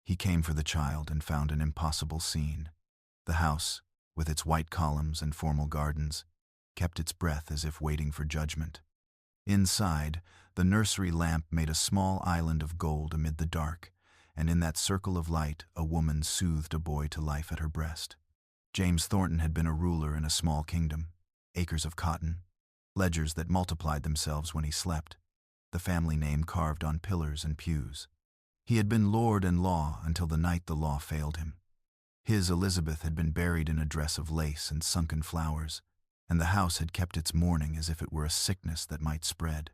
He came for the child and found an impossible scene. The house, with its white columns and formal gardens, kept its breath as if waiting for judgment. Inside, the nursery lamp made a small island of gold amid the dark, and in that circle of light a woman soothed a boy to life at her breast. James Thornton had been a ruler in a small kingdom, acres of cotton, ledgers that multiplied themselves when he slept, the family name carved on pillars and pews. He had been lord and law until the night the law failed him. His Elizabeth had been buried in a dress of lace and sunken flowers, and the house had kept its mourning as if it were a sickness that might spread.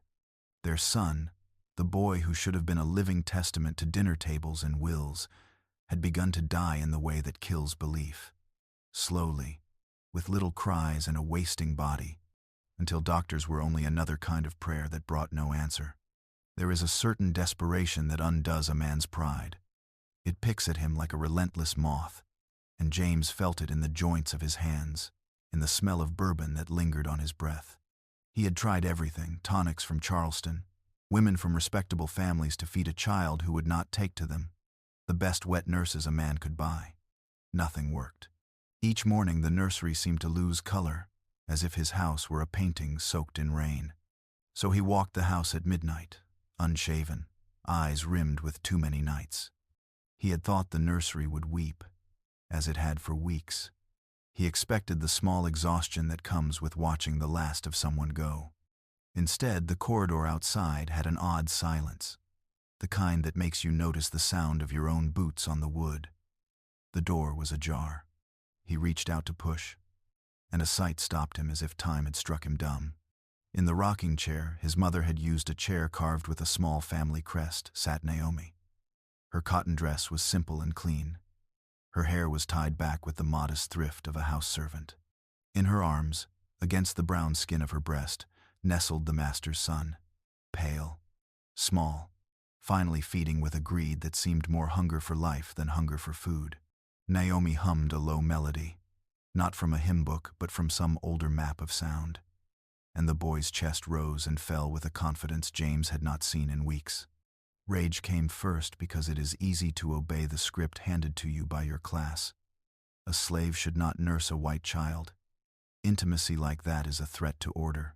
Their son, the boy who should have been a living testament to dinner tables and wills, had begun to die in the way that kills belief. Slowly, with little cries and a wasting body, until doctors were only another kind of prayer that brought no answer. There is a certain desperation that undoes a man's pride. It picks at him like a relentless moth, and James felt it in the joints of his hands, in the smell of bourbon that lingered on his breath. He had tried everything, tonics from Charleston, women from respectable families to feed a child who would not take to them, the best wet nurses a man could buy. Nothing worked. Each morning the nursery seemed to lose color, as if his house were a painting soaked in rain. So he walked the house at midnight, unshaven, eyes rimmed with too many nights. He had thought the nursery would weep, as it had for weeks. He expected the small exhaustion that comes with watching the last of someone go. Instead, the corridor outside had an odd silence, the kind that makes you notice the sound of your own boots on the wood. The door was ajar. He reached out to push, and a sight stopped him as if time had struck him dumb. In the rocking chair, his mother had used a chair carved with a small family crest, sat Naomi. Her cotton dress was simple and clean. Her hair was tied back with the modest thrift of a house servant. In her arms, against the brown skin of her breast, nestled the master's son, pale, small, finally feeding with a greed that seemed more hunger for life than hunger for food. Naomi hummed a low melody, not from a hymn book but from some older map of sound, and the boy's chest rose and fell with a confidence James had not seen in weeks. Rage came first because it is easy to obey the script handed to you by your class. A slave should not nurse a white child. Intimacy like that is a threat to order.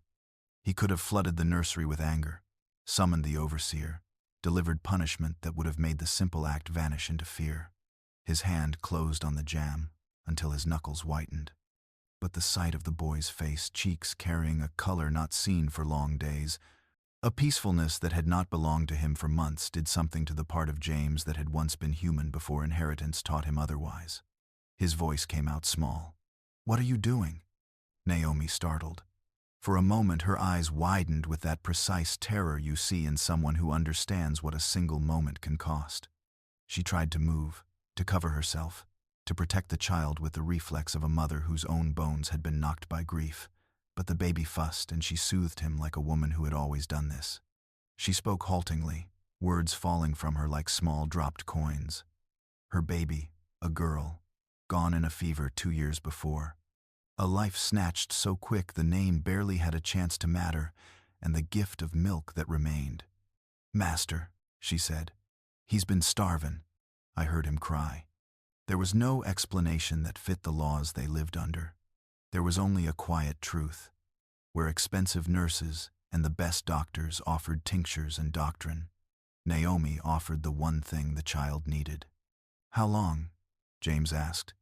He could have flooded the nursery with anger, summoned the overseer, delivered punishment that would have made the simple act vanish into fear. His hand closed on the jam until his knuckles whitened. But the sight of the boy's face, cheeks carrying a color not seen for long days, a peacefulness that had not belonged to him for months, did something to the part of James that had once been human before inheritance taught him otherwise. His voice came out small. "What are you doing?" Naomi startled. For a moment her eyes widened with that precise terror you see in someone who understands what a single moment can cost. She tried to move, to cover herself, to protect the child with the reflex of a mother whose own bones had been knocked by grief. But the baby fussed, and she soothed him like a woman who had always done this. She spoke haltingly, words falling from her like small dropped coins. Her baby, a girl, gone in a fever 2 years before. A life snatched so quick the name barely had a chance to matter, and the gift of milk that remained. "Master," she said, "he's been starvin'." I heard him cry. There was no explanation that fit the laws they lived under. There was only a quiet truth, where expensive nurses and the best doctors offered tinctures and doctrine. Naomi offered the one thing the child needed. "How long?" James asked,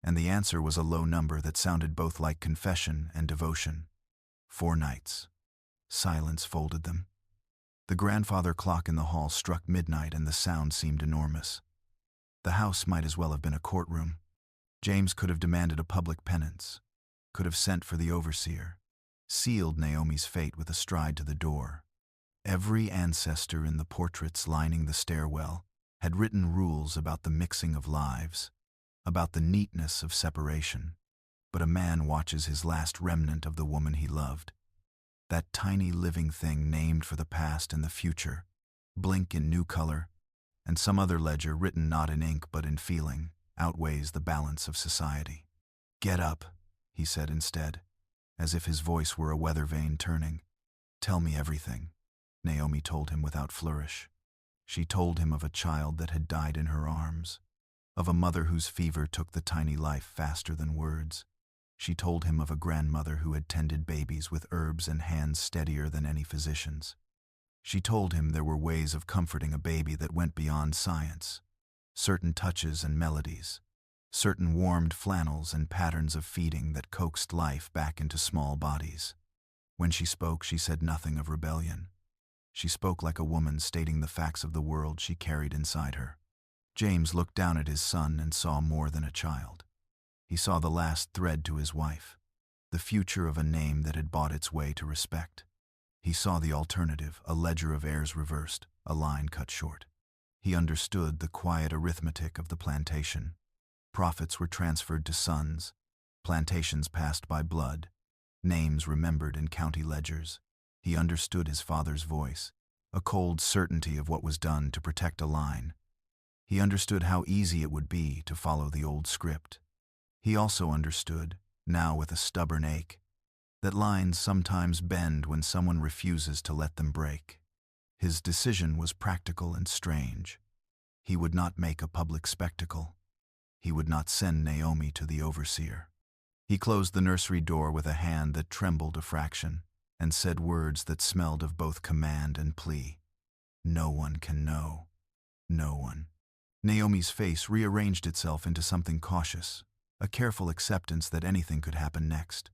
and the answer was a low number that sounded both like confession and devotion. 4 nights. Silence folded them. The grandfather clock in the hall struck midnight and the sound seemed enormous. The house might as well have been a courtroom. James could have demanded a public penance, could have sent for the overseer, sealed Naomi's fate with a stride to the door. Every ancestor in the portraits lining the stairwell had written rules about the mixing of lives, about the neatness of separation. But a man watches his last remnant of the woman he loved. That tiny living thing named for the past and the future, blink in new color, and some other ledger written not in ink but in feeling, outweighs the balance of society. "Get up," he said instead, as if his voice were a weather vane turning. "Tell me everything," Naomi told him without flourish. She told him of a child that had died in her arms, of a mother whose fever took the tiny life faster than words. She told him of a grandmother who had tended babies with herbs and hands steadier than any physician's. She told him there were ways of comforting a baby that went beyond science, certain touches and melodies, certain warmed flannels and patterns of feeding that coaxed life back into small bodies. When she spoke, she said nothing of rebellion. She spoke like a woman stating the facts of the world she carried inside her. James looked down at his son and saw more than a child. He saw the last thread to his wife, the future of a name that had bought its way to respect. He saw the alternative, a ledger of heirs reversed, a line cut short. He understood the quiet arithmetic of the plantation. Profits were transferred to sons, plantations passed by blood, names remembered in county ledgers. He understood his father's voice, a cold certainty of what was done to protect a line. He understood how easy it would be to follow the old script. He also understood, now with a stubborn ache, that lines sometimes bend when someone refuses to let them break. His decision was practical and strange. He would not make a public spectacle. He would not send Naomi to the overseer. He closed the nursery door with a hand that trembled a fraction, and said words that smelled of both command and plea. No one can know. No one. Naomi's face rearranged itself into something cautious, a careful acceptance that anything could happen next.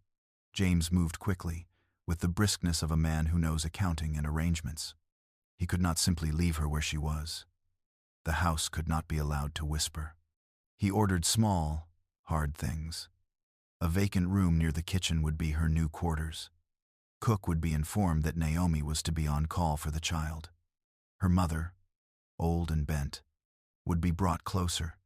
James moved quickly, with the briskness of a man who knows accounting and arrangements. He could not simply leave her where she was. The house could not be allowed to whisper. He ordered small, hard things. A vacant room near the kitchen would be her new quarters. Cook would be informed that Naomi was to be on call for the child. Her mother, old and bent, would be brought closer,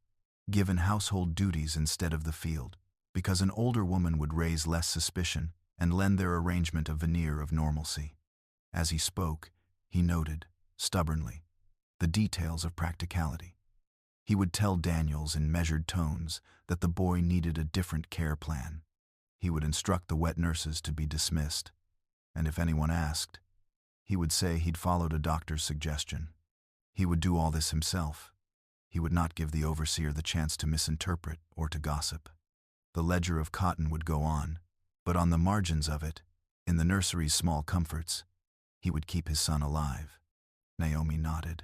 given household duties instead of the field, because an older woman would raise less suspicion and lend their arrangement a veneer of normalcy. As he spoke, he noted, stubbornly, the details of practicality. He would tell Daniels in measured tones that the boy needed a different care plan. He would instruct the wet nurses to be dismissed, and if anyone asked, he would say he'd followed a doctor's suggestion. He would do all this himself. He would not give the overseer the chance to misinterpret or to gossip. The ledger of cotton would go on, but on the margins of it, in the nursery's small comforts, he would keep his son alive. Naomi nodded.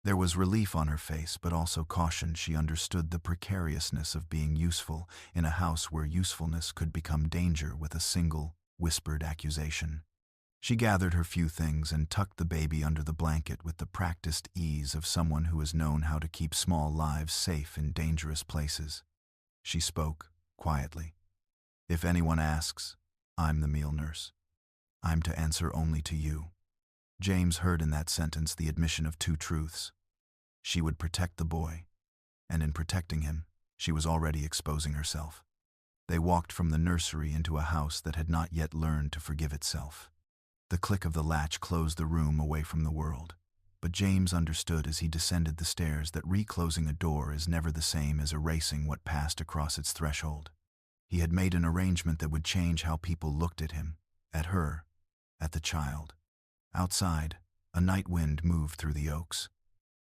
There was relief on her face, but also caution. She understood the precariousness of being useful in a house where usefulness could become danger with a single, whispered accusation. She gathered her few things and tucked the baby under the blanket with the practiced ease of someone who has known how to keep small lives safe in dangerous places. She spoke, quietly. If anyone asks, I'm the meal nurse. I'm to answer only to you. James heard in that sentence the admission of two truths. She would protect the boy, and in protecting him, she was already exposing herself. They walked from the nursery into a house that had not yet learned to forgive itself. The click of the latch closed the room away from the world, but James understood as he descended the stairs that reclosing a door is never the same as erasing what passed across its threshold. He had made an arrangement that would change how people looked at him, at her, at the child. Outside, a night wind moved through the oaks.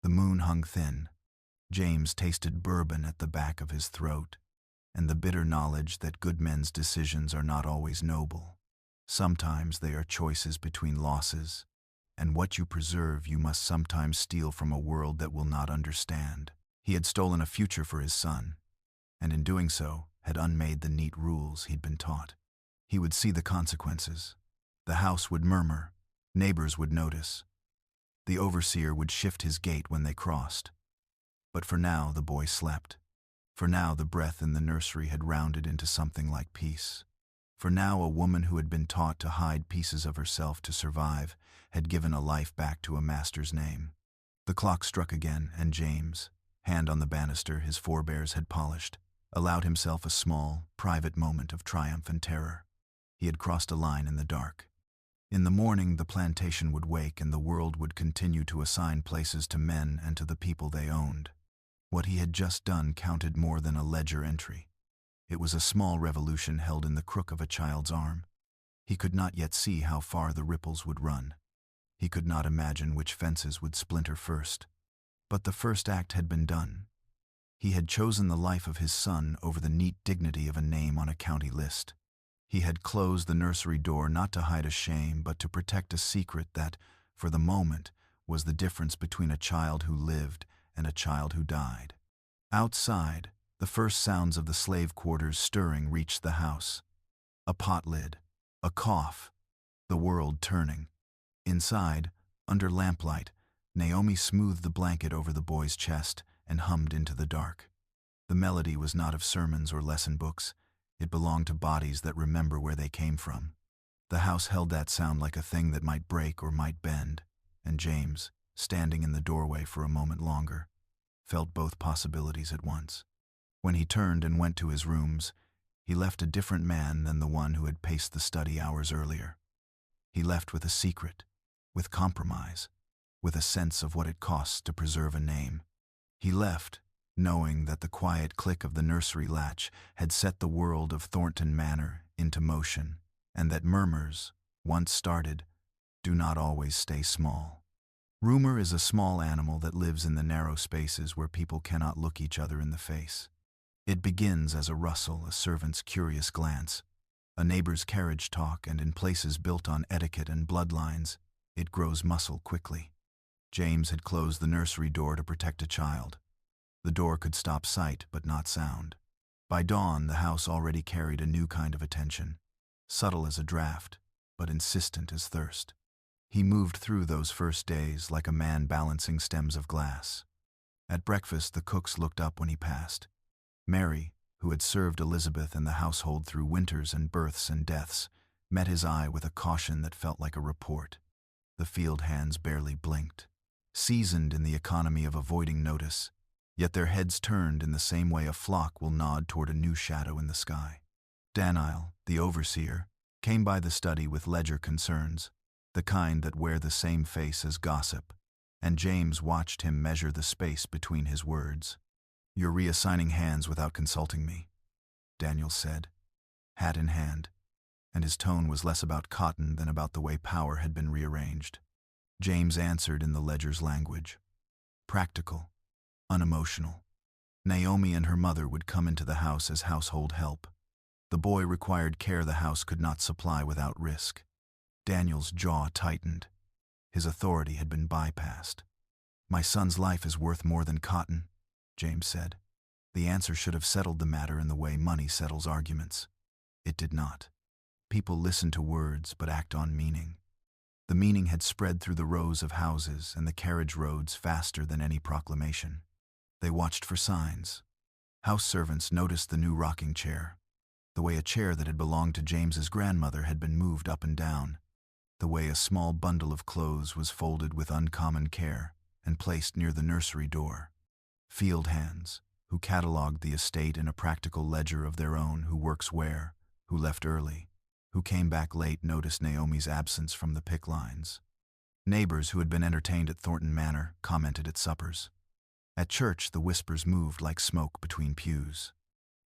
The moon hung thin. James tasted bourbon at the back of his throat, and the bitter knowledge that good men's decisions are not always noble. Sometimes they are choices between losses, and what you preserve you must sometimes steal from a world that will not understand. He had stolen a future for his son, and in doing so had unmade the neat rules he'd been taught. He would see the consequences. The house would murmur. Neighbors would notice. The overseer would shift his gait when they crossed. But for now the boy slept. For now the breath in the nursery had rounded into something like peace. For now a woman who had been taught to hide pieces of herself to survive had given a life back to a master's name. The clock struck again, and James, hand on the banister his forebears had polished, allowed himself a small, private moment of triumph and terror. He had crossed a line in the dark. In the morning the plantation would wake and the world would continue to assign places to men and to the people they owned. What he had just done counted more than a ledger entry. It was a small revolution held in the crook of a child's arm. He could not yet see how far the ripples would run. He could not imagine which fences would splinter first. But the first act had been done. He had chosen the life of his son over the neat dignity of a name on a county list. He had closed the nursery door not to hide a shame, but to protect a secret that, for the moment, was the difference between a child who lived and a child who died. Outside, the first sounds of the slave quarters stirring reached the house. A pot lid, a cough, the world turning. Inside, under lamplight, Naomi smoothed the blanket over the boy's chest and hummed into the dark. The melody was not of sermons or lesson books. It belonged to bodies that remember where they came from. The house held that sound like a thing that might break or might bend, and James, standing in the doorway for a moment longer, felt both possibilities at once. When he turned and went to his rooms, he left a different man than the one who had paced the study hours earlier. He left with a secret, with compromise, with a sense of what it costs to preserve a name. He left, knowing that the quiet click of the nursery latch had set the world of Thornton Manor into motion, and that murmurs, once started, do not always stay small. Rumor is a small animal that lives in the narrow spaces where people cannot look each other in the face. It begins as a rustle, a servant's curious glance, a neighbor's carriage talk, and in places built on etiquette and bloodlines, it grows muscle quickly. James had closed the nursery door to protect a child. The door could stop sight, but not sound. By dawn, the house already carried a new kind of attention, subtle as a draft, but insistent as thirst. He moved through those first days like a man balancing stems of glass. At breakfast, the cooks looked up when he passed. Mary, who had served Elizabeth and the household through winters and births and deaths, met his eye with a caution that felt like a report. The field hands barely blinked, seasoned in the economy of avoiding notice, yet their heads turned in the same way a flock will nod toward a new shadow in the sky. Danile, the overseer, came by the study with ledger concerns, the kind that wear the same face as gossip, and James watched him measure the space between his words. "You're reassigning hands without consulting me," Daniel said, hat in hand, and his tone was less about cotton than about the way power had been rearranged. James answered in the ledger's language. Practical, unemotional. Naomi and her mother would come into the house as household help. The boy required care the house could not supply without risk. Daniel's jaw tightened. His authority had been bypassed. "My son's life is worth more than cotton," James said. The answer should have settled the matter in the way money settles arguments. It did not. People listen to words but act on meaning. The meaning had spread through the rows of houses and the carriage roads faster than any proclamation. They watched for signs. House servants noticed the new rocking chair, the way a chair that had belonged to James's grandmother had been moved up and down, the way a small bundle of clothes was folded with uncommon care and placed near the nursery door. Field hands, who catalogued the estate in a practical ledger of their own, who works where, who left early, who came back late, noticed Naomi's absence from the pick lines. Neighbors who had been entertained at Thornton Manor commented at suppers. At church, the whispers moved like smoke between pews.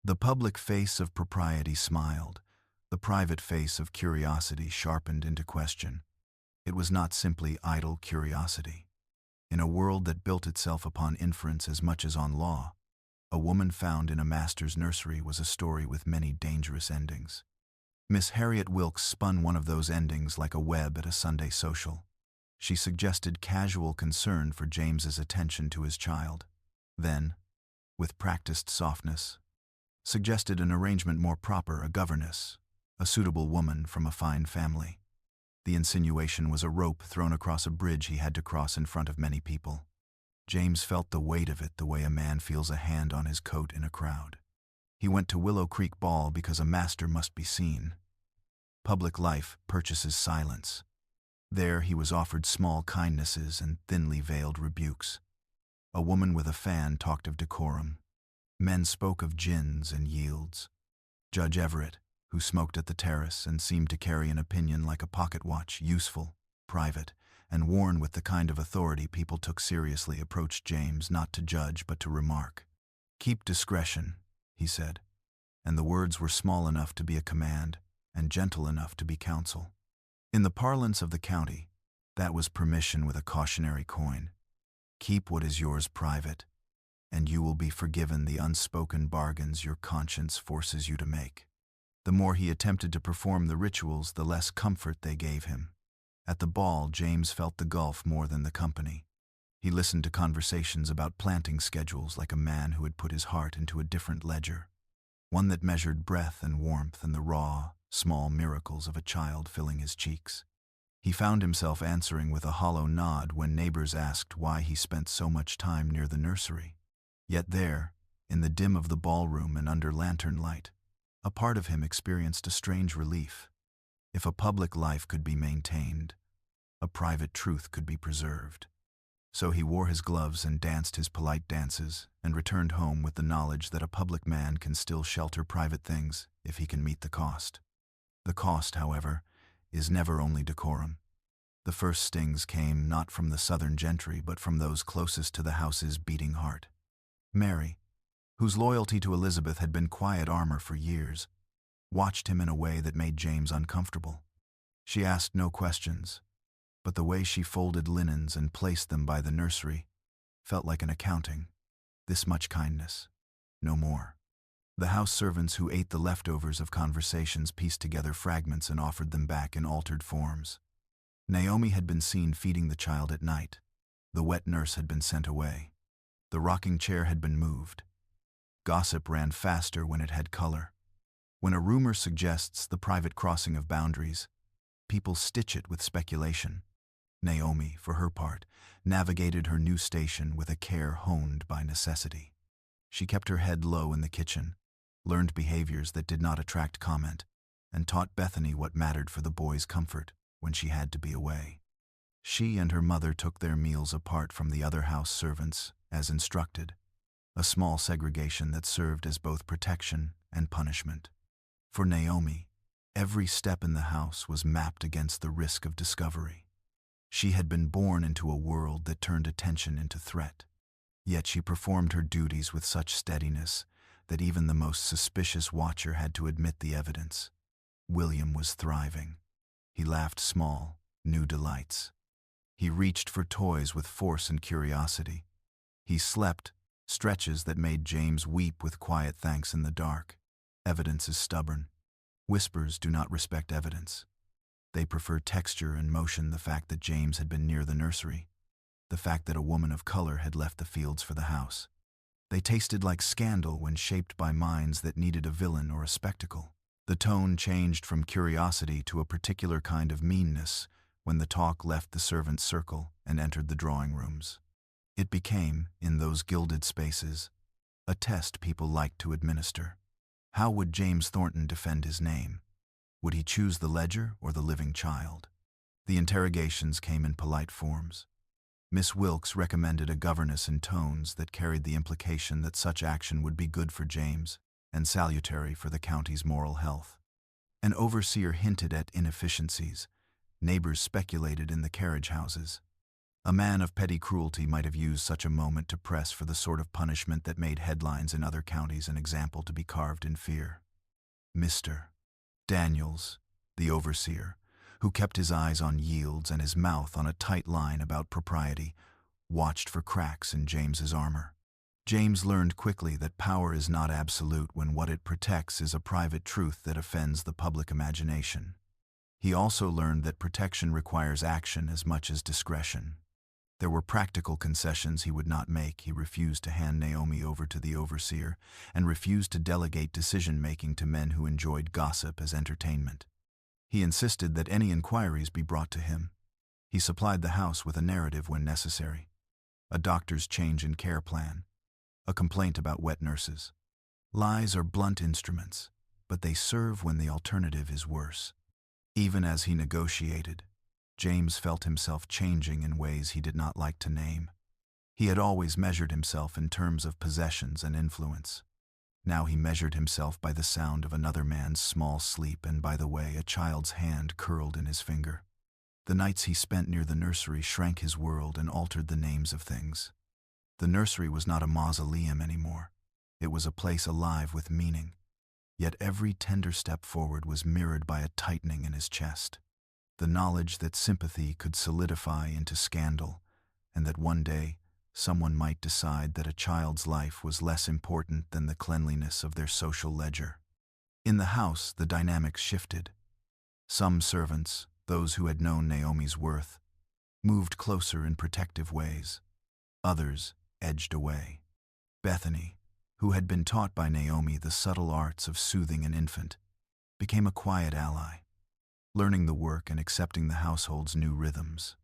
The public face of propriety smiled. The private face of curiosity sharpened into question. It was not simply idle curiosity. In a world that built itself upon inference as much as on law, a woman found in a master's nursery was a story with many dangerous endings. Miss Harriet Wilkes spun one of those endings like a web at a Sunday social. She suggested casual concern for James's attention to his child. Then, with practiced softness, suggested an arrangement more proper, a governess, a suitable woman from a fine family. The insinuation was a rope thrown across a bridge he had to cross in front of many people. James felt the weight of it the way a man feels a hand on his coat in a crowd. He went to Willow Creek Ball because a master must be seen. Public life purchases silence. There he was offered small kindnesses and thinly veiled rebukes. A woman with a fan talked of decorum. Men spoke of gins and yields. Judge Everett, who smoked at the terrace and seemed to carry an opinion like a pocket watch, useful, private, and worn with the kind of authority people took seriously, approached James not to judge but to remark. "Keep discretion," he said, and the words were small enough to be a command and gentle enough to be counsel. In the parlance of the county, That was permission with a cautionary coin. Keep what is yours private, and you will be forgiven the unspoken bargains your conscience forces you to make. The more he attempted to perform the rituals, the less comfort they gave him. At the ball, James felt the gulf more than the company. He listened to conversations about planting schedules like a man who had put his heart into a different ledger, one that measured breath and warmth and the raw, small miracles of a child filling his cheeks. He found himself answering with a hollow nod when neighbors asked why he spent so much time near the nursery. Yet there, in the dim of the ballroom and under lantern light, a part of him experienced a strange relief. If a public life could be maintained, a private truth could be preserved. So he wore his gloves and danced his polite dances and returned home with the knowledge that a public man can still shelter private things if he can meet the cost. The cost, however, is never only decorum. The first stings came not from the southern gentry but from those closest to the house's beating heart. Mary, whose loyalty to Elizabeth had been quiet armor for years, watched him in a way that made James uncomfortable. She asked no questions, but the way she folded linens and placed them by the nursery felt like an accounting. This much kindness, no more. The house servants who ate the leftovers of conversations pieced together fragments and offered them back in altered forms. Naomi had been seen feeding the child at night. The wet nurse had been sent away. The rocking chair had been moved. Gossip ran faster when it had color. When a rumor suggests the private crossing of boundaries, people stitch it with speculation. Naomi, for her part, navigated her new station with a care honed by necessity. She kept her head low in the kitchen, learned behaviors that did not attract comment, and taught Bethany what mattered for the boy's comfort when she had to be away. She and her mother took their meals apart from the other house servants, as instructed, a small segregation that served as both protection and punishment. For Naomi, every step in the house was mapped against the risk of discovery. She had been born into a world that turned attention into threat, yet she performed her duties with such steadiness that even the most suspicious watcher had to admit the evidence. William was thriving. He laughed small, new delights. He reached for toys with force and curiosity. He slept stretches that made James weep with quiet thanks in the dark. Evidence is stubborn. Whispers do not respect evidence. They prefer texture and motion. The fact that James had been near the nursery, the fact that a woman of color had left the fields for the house. They tasted like scandal when shaped by minds that needed a villain or a spectacle. The tone changed from curiosity to a particular kind of meanness when the talk left the servants' circle and entered the drawing rooms. It became, in those gilded spaces, a test people liked to administer. How would James Thornton defend his name? Would he choose the ledger or the living child? The interrogations came in polite forms. Miss Wilkes recommended a governess in tones that carried the implication that such action would be good for James and salutary for the county's moral health. An overseer hinted at inefficiencies. Neighbors speculated in the carriage houses. A man of petty cruelty might have used such a moment to press for the sort of punishment that made headlines in other counties, an example to be carved in fear. Mr. Daniels, the overseer, who kept his eyes on yields and his mouth on a tight line about propriety, watched for cracks in James's armor. James learned quickly that power is not absolute when what it protects is a private truth that offends the public imagination. He also learned that protection requires action as much as discretion. There were practical concessions he would not make. He refused to hand Naomi over to the overseer and refused to delegate decision-making to men who enjoyed gossip as entertainment. He insisted that any inquiries be brought to him. He supplied the house with a narrative when necessary. A doctor's change in care plan. A complaint about wet nurses. Lies are blunt instruments, but they serve when the alternative is worse. Even as he negotiated, James felt himself changing in ways he did not like to name. He had always measured himself in terms of possessions and influence. Now he measured himself by the sound of another man's small sleep and by the way a child's hand curled in his finger. The nights he spent near the nursery shrank his world and altered the names of things. The nursery was not a mausoleum anymore. It was a place alive with meaning. Yet every tender step forward was mirrored by a tightening in his chest. the knowledge that sympathy could solidify into scandal, and that one day someone might decide that a child's life was less important than the cleanliness of their social ledger. In the house, the dynamics shifted. Some servants, those who had known Naomi's worth, moved closer in protective ways. Others edged away. Bethany, who had been taught by Naomi the subtle arts of soothing an infant, became a quiet ally, learning the work and accepting the household's new rhythms.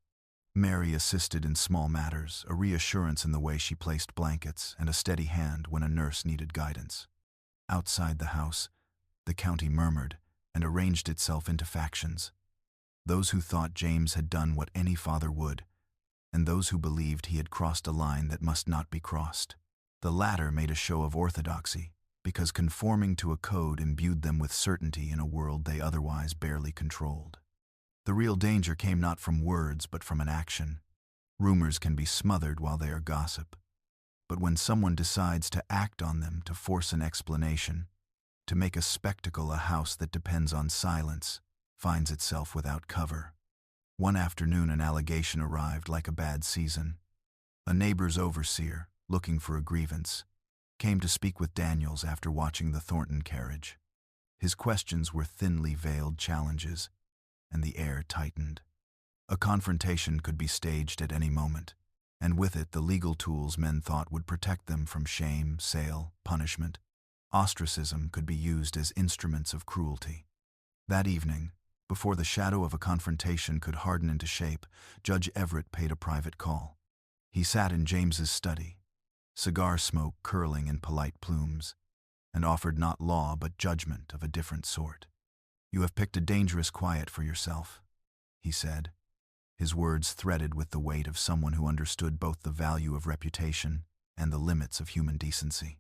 Mary assisted in small matters, a reassurance in the way she placed blankets and a steady hand when a nurse needed guidance. Outside the house, the county murmured and arranged itself into factions. Those who thought James had done what any father would, and those who believed he had crossed a line that must not be crossed. The latter made a show of orthodoxy, because conforming to a code imbued them with certainty in a world they otherwise barely controlled. The real danger came not from words but from an action. Rumors can be smothered while they are gossip, but when someone decides to act on them to force an explanation, to make a spectacle, a house that depends on silence finds itself without cover. One afternoon an allegation arrived like a bad season. A neighbor's overseer, looking for a grievance, came to speak with Daniels after watching the Thornton carriage. His questions were thinly veiled challenges, and the air tightened. A confrontation could be staged at any moment, and with it the legal tools men thought would protect them from shame, sale, punishment. Ostracism could be used as instruments of cruelty. That evening, before the shadow of a confrontation could harden into shape, Judge Everett paid a private call. He sat in James's study, cigar smoke curling in polite plumes, and offered not law but judgment of a different sort. "You have picked a dangerous quiet for yourself," he said, his words threaded with the weight of someone who understood both the value of reputation and the limits of human decency.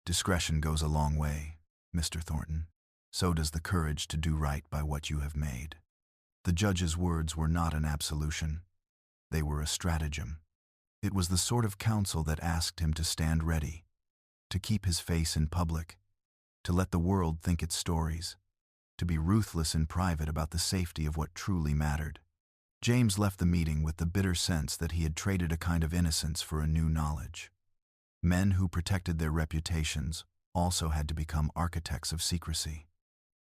"Discretion goes a long way, Mr. Thornton. So does the courage to do right by what you have made." The judge's words were not an absolution. They were a stratagem. It was the sort of counsel that asked him to stand ready, to keep his face in public, to let the world think its stories, to be ruthless in private about the safety of what truly mattered. James left the meeting with the bitter sense that he had traded a kind of innocence for a new knowledge. Men who protected their reputations also had to become architects of secrecy.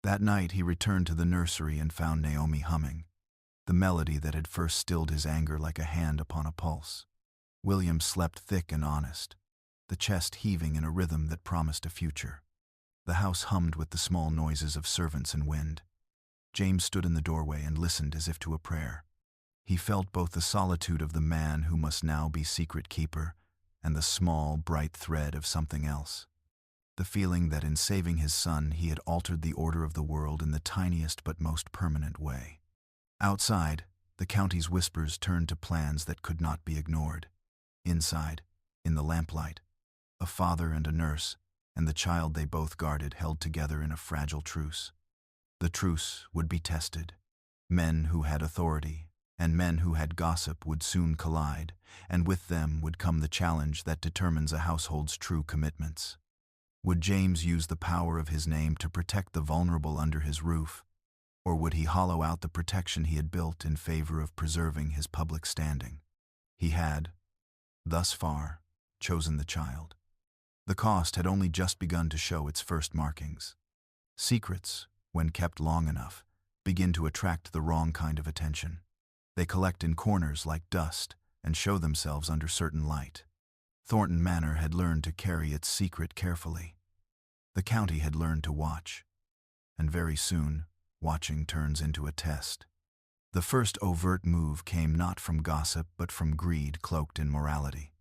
That night he returned to the nursery and found Naomi humming, the melody that had first stilled his anger like a hand upon a pulse. William slept thick and honest, the chest heaving in a rhythm that promised a future. The house hummed with the small noises of servants and wind. James stood in the doorway and listened as if to a prayer. He felt both the solitude of the man who must now be secret keeper and the small, bright thread of something else. The feeling that in saving his son he had altered the order of the world in the tiniest but most permanent way. Outside, the county's whispers turned to plans that could not be ignored. Inside, in the lamplight, a father and a nurse, and the child they both guarded held together in a fragile truce. The truce would be tested. Men who had authority and men who had gossip would soon collide, and with them would come the challenge that determines a household's true commitments. Would James use the power of his name to protect the vulnerable under his roof, or would he hollow out the protection he had built in favor of preserving his public standing? He had, thus far, chosen the child. The cost had only just begun to show its first markings. Secrets, when kept long enough, begin to attract the wrong kind of attention. They collect in corners like dust and show themselves under certain light. Thornton Manor had learned to carry its secret carefully. The county had learned to watch, and very soon, watching turns into a test. The first overt move came not from gossip but from greed cloaked in morality.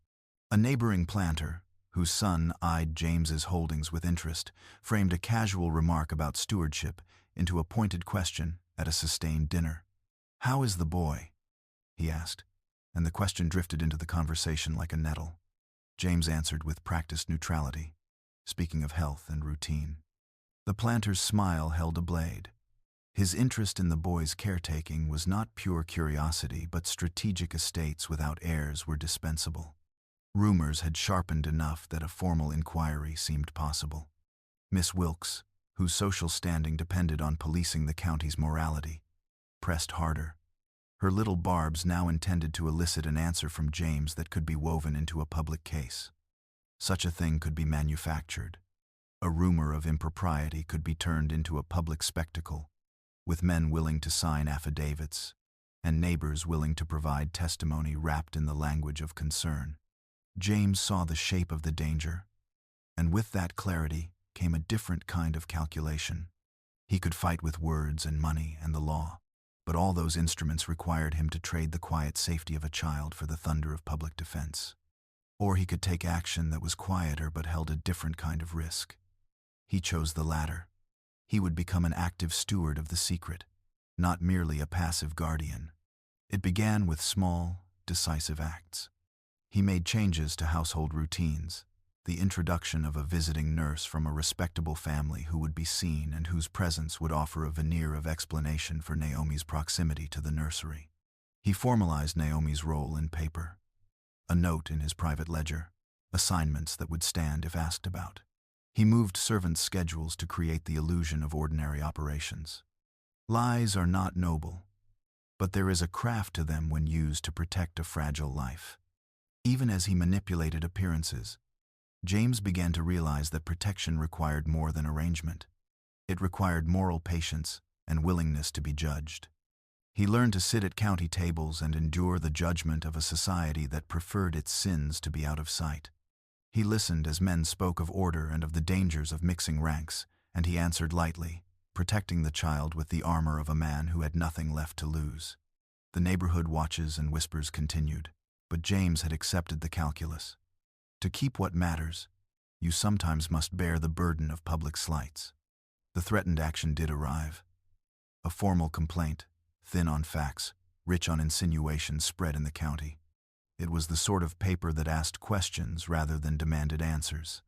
A neighboring planter, whose son eyed James's holdings with interest, framed a casual remark about stewardship into a pointed question at a sustained dinner. "How is the boy?" he asked, and the question drifted into the conversation like a nettle. James answered with practiced neutrality, speaking of health and routine. The planter's smile held a blade. His interest in the boy's caretaking was not pure curiosity, but strategic estates without heirs were dispensable. Rumors had sharpened enough that a formal inquiry seemed possible. Miss Wilkes, whose social standing depended on policing the county's morality, pressed harder. Her little barbs now intended to elicit an answer from James that could be woven into a public case. Such a thing could be manufactured. A rumor of impropriety could be turned into a public spectacle, with men willing to sign affidavits and neighbors willing to provide testimony wrapped in the language of concern. James saw the shape of the danger, and with that clarity came a different kind of calculation. He could fight with words and money and the law, but all those instruments required him to trade the quiet safety of a child for the thunder of public defense. Or he could take action that was quieter but held a different kind of risk. He chose the latter. He would become an active steward of the secret, not merely a passive guardian. It began with small, decisive acts. He made changes to household routines, the introduction of a visiting nurse from a respectable family who would be seen and whose presence would offer a veneer of explanation for Naomi's proximity to the nursery. He formalized Naomi's role in paper, a note in his private ledger, assignments that would stand if asked about. He moved servants' schedules to create the illusion of ordinary operations. Lies are not noble, but there is a craft to them when used to protect a fragile life. Even as he manipulated appearances, James began to realize that protection required more than arrangement. It required moral patience and willingness to be judged. He learned to sit at county tables and endure the judgment of a society that preferred its sins to be out of sight. He listened as men spoke of order and of the dangers of mixing ranks, and he answered lightly, protecting the child with the armor of a man who had nothing left to lose. The neighborhood watches and whispers continued, but James had accepted the calculus. To keep what matters, you sometimes must bear the burden of public slights. The threatened action did arrive. A formal complaint, thin on facts, rich on insinuations, spread in the county. It was the sort of paper that asked questions rather than demanded answers,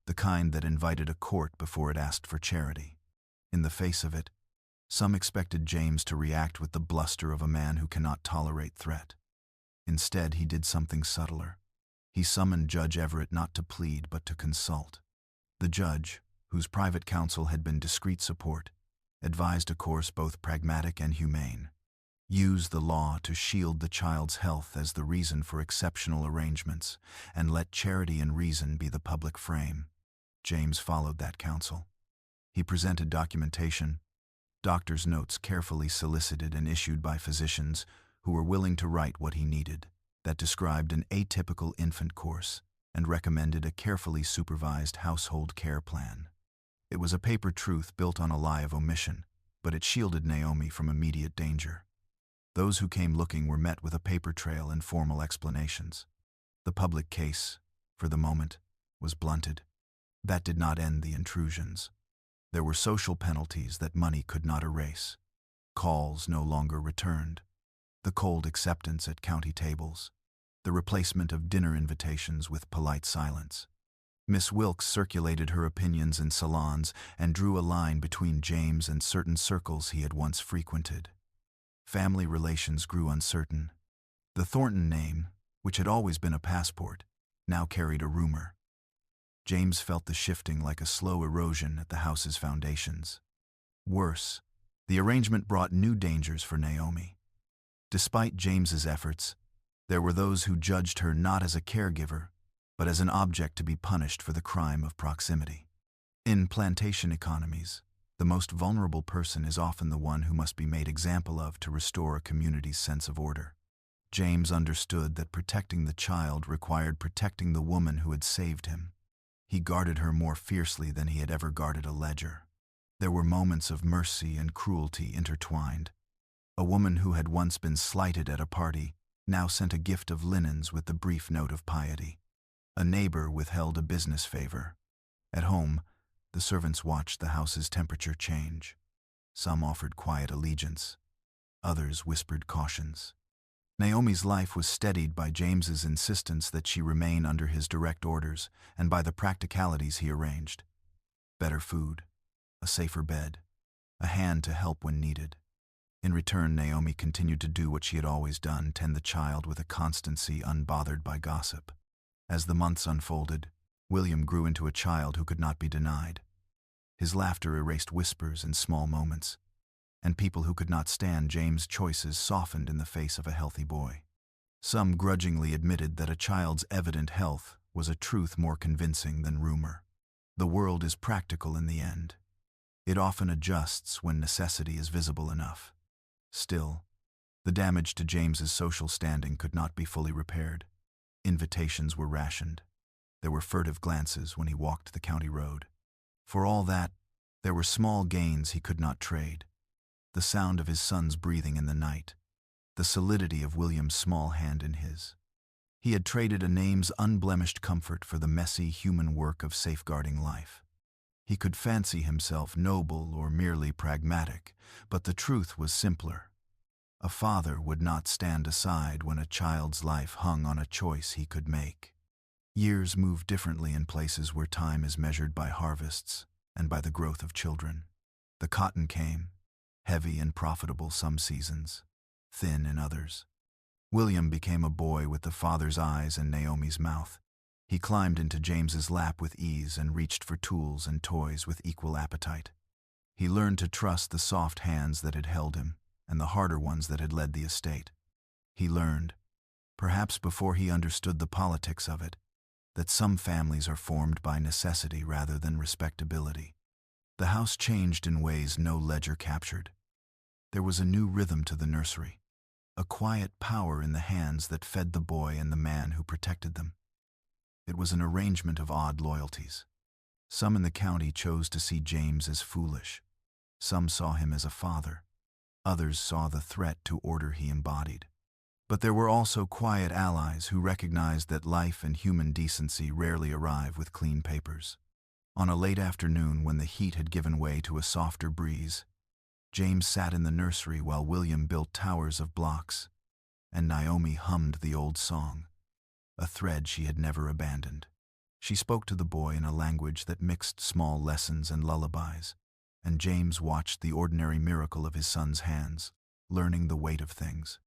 the kind that invited a court before it asked for charity. In the face of it, some expected James to react with the bluster of a man who cannot tolerate threat. Instead, he did something subtler. He summoned Judge Everett not to plead but to consult. The judge, whose private counsel had been discreet support, advised a course both pragmatic and humane. Use the law to shield the child's health as the reason for exceptional arrangements, and let charity and reason be the public frame. James followed that counsel. He presented documentation, doctor's notes carefully solicited and issued by physicians who were willing to write what he needed, that described an atypical infant course and recommended a carefully supervised household care plan. It was a paper truth built on a lie of omission, but it shielded Naomi from immediate danger. Those who came looking were met with a paper trail and formal explanations. The public case, for the moment, was blunted. That did not end the intrusions. There were social penalties that money could not erase. Calls no longer returned. The cold acceptance at county tables. The replacement of dinner invitations with polite silence. Miss Wilkes circulated her opinions in salons and drew a line between James and certain circles he had once frequented. Family relations grew uncertain. The Thornton name, which had always been a passport, now carried a rumor. James felt the shifting like a slow erosion at the house's foundations. Worse, the arrangement brought new dangers for Naomi. Despite James's efforts, there were those who judged her not as a caregiver, but as an object to be punished for the crime of proximity. In plantation economies, the most vulnerable person is often the one who must be made example of to restore a community's sense of order. James understood that protecting the child required protecting the woman who had saved him. He guarded her more fiercely than he had ever guarded a ledger. There were moments of mercy and cruelty intertwined. A woman who had once been slighted at a party now sent a gift of linens with the brief note of piety. A neighbor withheld a business favor. At home, the servants watched the house's temperature change. Some offered quiet allegiance. Others whispered cautions. Naomi's life was steadied by James's insistence that she remain under his direct orders and by the practicalities he arranged. Better food, a safer bed, a hand to help when needed. In return, Naomi continued to do what she had always done, tend the child with a constancy unbothered by gossip. As the months unfolded, William grew into a child who could not be denied. His laughter erased whispers and small moments, and people who could not stand James' choices softened in the face of a healthy boy. Some grudgingly admitted that a child's evident health was a truth more convincing than rumor. The world is practical in the end. It often adjusts when necessity is visible enough. Still, the damage to James's social standing could not be fully repaired. Invitations were rationed. There were furtive glances when he walked the county road. For all that, there were small gains he could not trade. The sound of his son's breathing in the night, the solidity of William's small hand in his. He had traded a name's unblemished comfort for the messy human work of safeguarding life. He could fancy himself noble or merely pragmatic, but the truth was simpler. A father would not stand aside when a child's life hung on a choice he could make. Years move differently in places where time is measured by harvests and by the growth of children. The cotton came, heavy and profitable some seasons, thin in others. William became a boy with the father's eyes and Naomi's mouth. He climbed into James's lap with ease and reached for tools and toys with equal appetite. He learned to trust the soft hands that had held him and the harder ones that had led the estate. He learned, perhaps before he understood the politics of it, that some families are formed by necessity rather than respectability. The house changed in ways no ledger captured. There was a new rhythm to the nursery, a quiet power in the hands that fed the boy and the man who protected them. It was an arrangement of odd loyalties. Some in the county chose to see James as foolish. Some saw him as a father. Others saw the threat to order he embodied. But there were also quiet allies who recognized that life and human decency rarely arrive with clean papers. On a late afternoon when the heat had given way to a softer breeze, James sat in the nursery while William built towers of blocks, and Naomi hummed the old song, a thread she had never abandoned. She spoke to the boy in a language that mixed small lessons and lullabies, and James watched the ordinary miracle of his son's hands, learning the weight of things.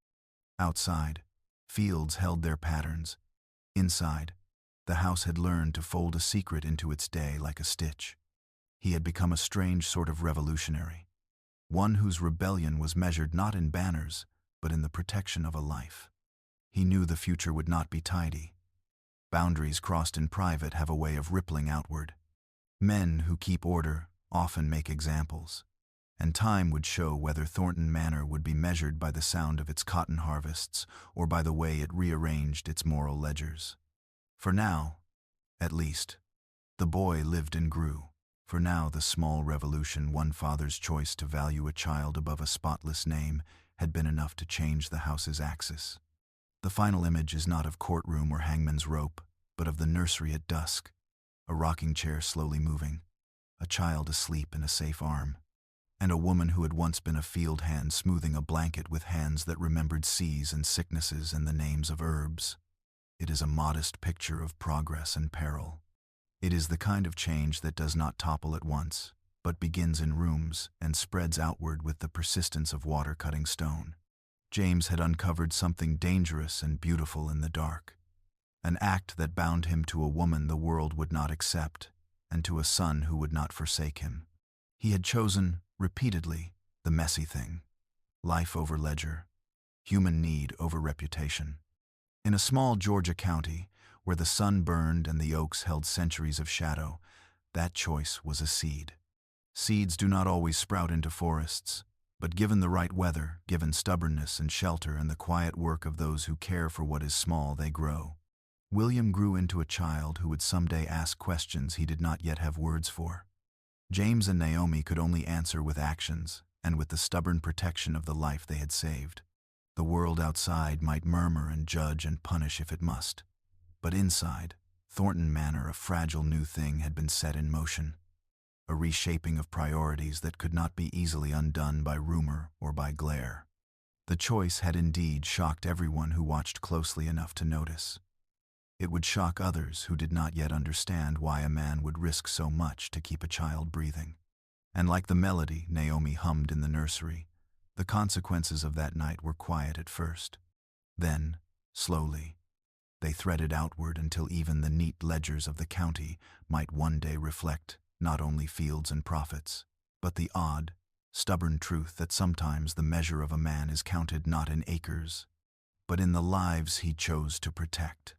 Outside, fields held their patterns. Inside, the house had learned to fold a secret into its day like a stitch. He had become a strange sort of revolutionary, one whose rebellion was measured not in banners, but in the protection of a life. He knew the future would not be tidy. Boundaries crossed in private have a way of rippling outward. Men who keep order often make examples, and time would show whether Thornton Manor would be measured by the sound of its cotton harvests or by the way it rearranged its moral ledgers. For now, at least, the boy lived and grew. For now, the small revolution, one father's choice to value a child above a spotless name, had been enough to change the house's axis. The final image is not of courtroom or hangman's rope, but of the nursery at dusk, a rocking chair slowly moving, a child asleep in a safe arm, and a woman who had once been a field hand smoothing a blanket with hands that remembered seas and sicknesses and the names of herbs. It is a modest picture of progress and peril. It is the kind of change that does not topple at once, but begins in rooms and spreads outward with the persistence of water cutting stone. James had uncovered something dangerous and beautiful in the dark, an act that bound him to a woman the world would not accept, and to a son who would not forsake him. He had chosen, repeatedly, the messy thing, life over ledger, human need over reputation. In a small Georgia county, where the sun burned and the oaks held centuries of shadow, that choice was a seed. Seeds do not always sprout into forests, but given the right weather, given stubbornness and shelter and the quiet work of those who care for what is small, they grow. William grew into a child who would someday ask questions he did not yet have words for. James and Naomi could only answer with actions and with the stubborn protection of the life they had saved. The world outside might murmur and judge and punish if it must, but inside, Thornton Manor, a fragile new thing had been set in motion, a reshaping of priorities that could not be easily undone by rumor or by glare. The choice had indeed shocked everyone who watched closely enough to notice. It would shock others who did not yet understand why a man would risk so much to keep a child breathing. And like the melody Naomi hummed in the nursery, the consequences of that night were quiet at first. Then, slowly, they threaded outward until even the neat ledgers of the county might one day reflect not only fields and profits, but the odd, stubborn truth that sometimes the measure of a man is counted not in acres, but in the lives he chose to protect.